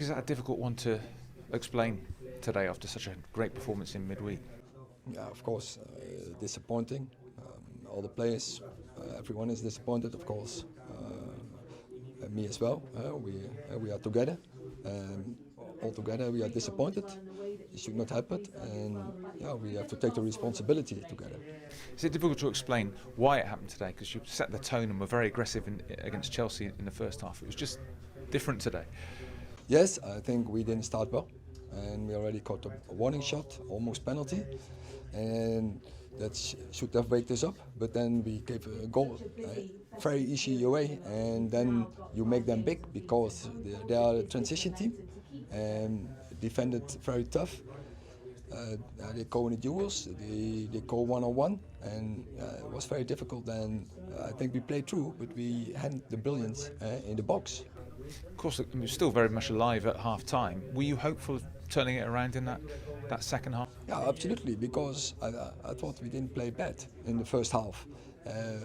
is that a difficult one to explain today after such a great performance in midweek? Yeah, of course, disappointing. All the players, everyone is disappointed, of course. Me as well. We are together. All together, we are disappointed. It should not happen, and yeah, we have to take the responsibility together. Is it difficult to explain why it happened today? Because you set the tone and were very aggressive against Chelsea in the first half. It was just different today. Yes, I think we didn't start well, and we already caught a warning shot, almost penalty, and that should have waked us up. But then we gave a goal, very easy away, and then you make them big because they are a transition team and defended very tough. They go in the duels, they go one-on-one, and it was very difficult. And I think we played through, but we hadn't the brilliance in the box. Of course, it was still very much alive at half-time. Were you hopeful of turning it around in that second half? Yeah, absolutely, because I thought we didn't play bad in the first half.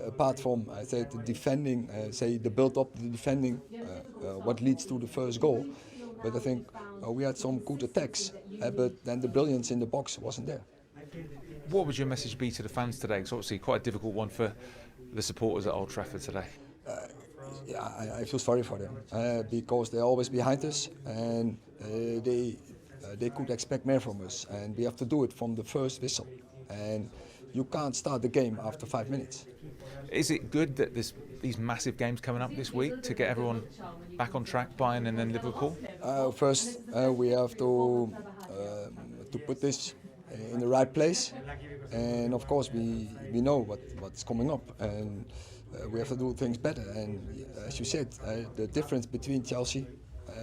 Apart from, I say, the defending, the build-up, the defending, what leads to the first goal. But I think we had some good attacks, but then the brilliance in the box wasn't there. What would your message be to the fans today? It's obviously quite a difficult one for the supporters at Old Trafford today. Yeah, I feel sorry for them because they're always behind us, and they could expect more from us, and we have to do it from the first whistle. And you can't start the game after 5 minutes. Is it good that there's these massive games coming up this week to get everyone back on track, Bayern and then Liverpool? First, we have to put this in the right place, and of course we know what's coming up, and we have to do things better. And as you said, the difference between Chelsea,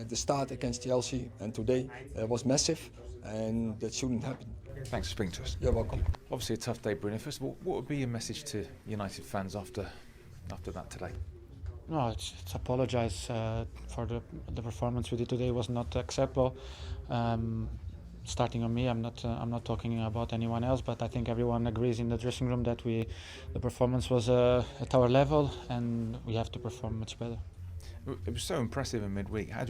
the start against Chelsea and today was massive, and that shouldn't happen. Thanks for speaking to us. You're welcome. Obviously a tough day, Bruno. First of all, what would be your message to United fans after that today? No, it's apologise for the performance we did today was not acceptable. Starting on me, I'm not talking about anyone else, but I think everyone agrees in the dressing room that the performance was at our level, and we have to perform much better. It was so impressive in midweek. How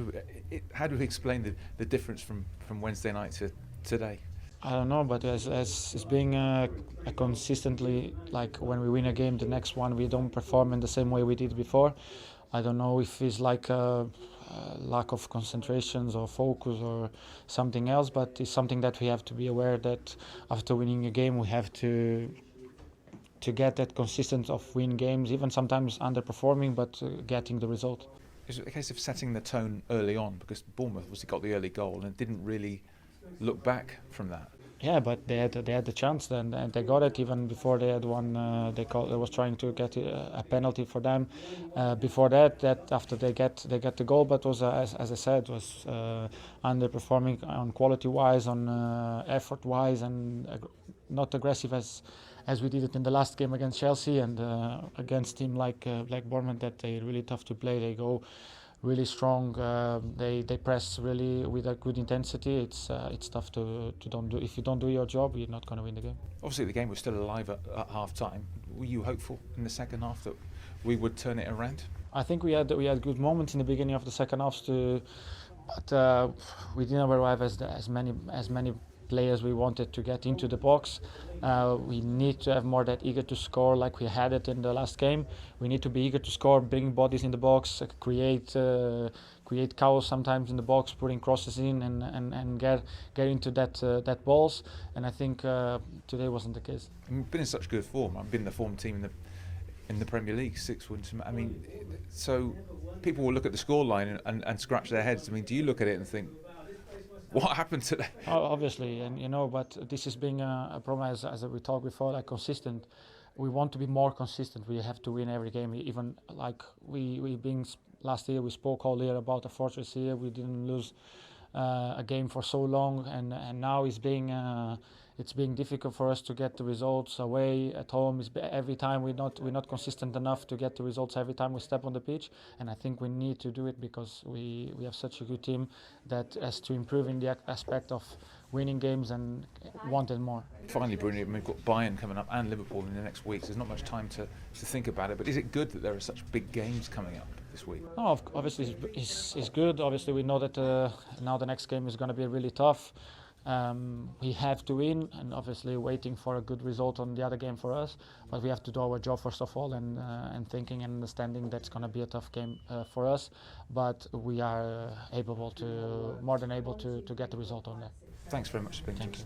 do we explain the difference from Wednesday night to today? I don't know, but as it's being a consistently, like when we win a game, the next one we don't perform in the same way we did before. I don't know if it's like a lack of concentrations or focus or something else, but it's something that we have to be aware that after winning a game we have to get that consistent of win games, even sometimes underperforming, but getting the result. Is it a case of setting the tone early on, because Bournemouth obviously got the early goal and didn't really look back from that? Yeah, but they had the chance then, and they got it even before they had one. They was trying to get a penalty for them. Before that after they get the goal, but was as I said, was underperforming on quality wise, on effort wise, and not aggressive as we did it in the last game against Chelsea, and against team like Bournemouth, that they're really tough to play. They go really strong. They press really with a good intensity. It's tough to don't do. If you don't do your job, you're not going to win the game. Obviously, the game was still alive at half time. Were you hopeful in the second half that we would turn it around? I think we had good moments in the beginning of the second half but we didn't arrive as many players we wanted to get into the box. We need to have more that eager to score like we had it in the last game. We need to be eager to score, bring bodies in the box, create chaos sometimes in the box, putting crosses in and get into that balls. And I think today wasn't the case. We've been in such good form. I've been the form team in the Premier League, 6 wins. I mean, so people will look at the scoreline and scratch their heads. I mean, do you look at it and think, what happened today? Obviously, and but this is being a problem as we talked before, like consistent. We want to be more consistent. We have to win every game. Even like we being last year, we spoke all year about a fortress here. We didn't lose a game for so long, and now it's being difficult for us to get the results away at home. Every time we're not consistent enough to get the results every time we step on the pitch, and I think we need to do it because we have such a good team that has to improve in the aspect of winning games and wanted more. Finally, Bruno, we've got Bayern coming up and Liverpool in the next weeks. There's not much time to think about it, but is it good that there are such big games coming up? this week? No, obviously it's good. Obviously we know that now the next game is going to be really tough. We have to win, and obviously waiting for a good result on the other game for us. But we have to do our job first of all, and thinking and understanding that's going to be a tough game for us. But we are more than able to get the result on that. Thanks very much for being with us.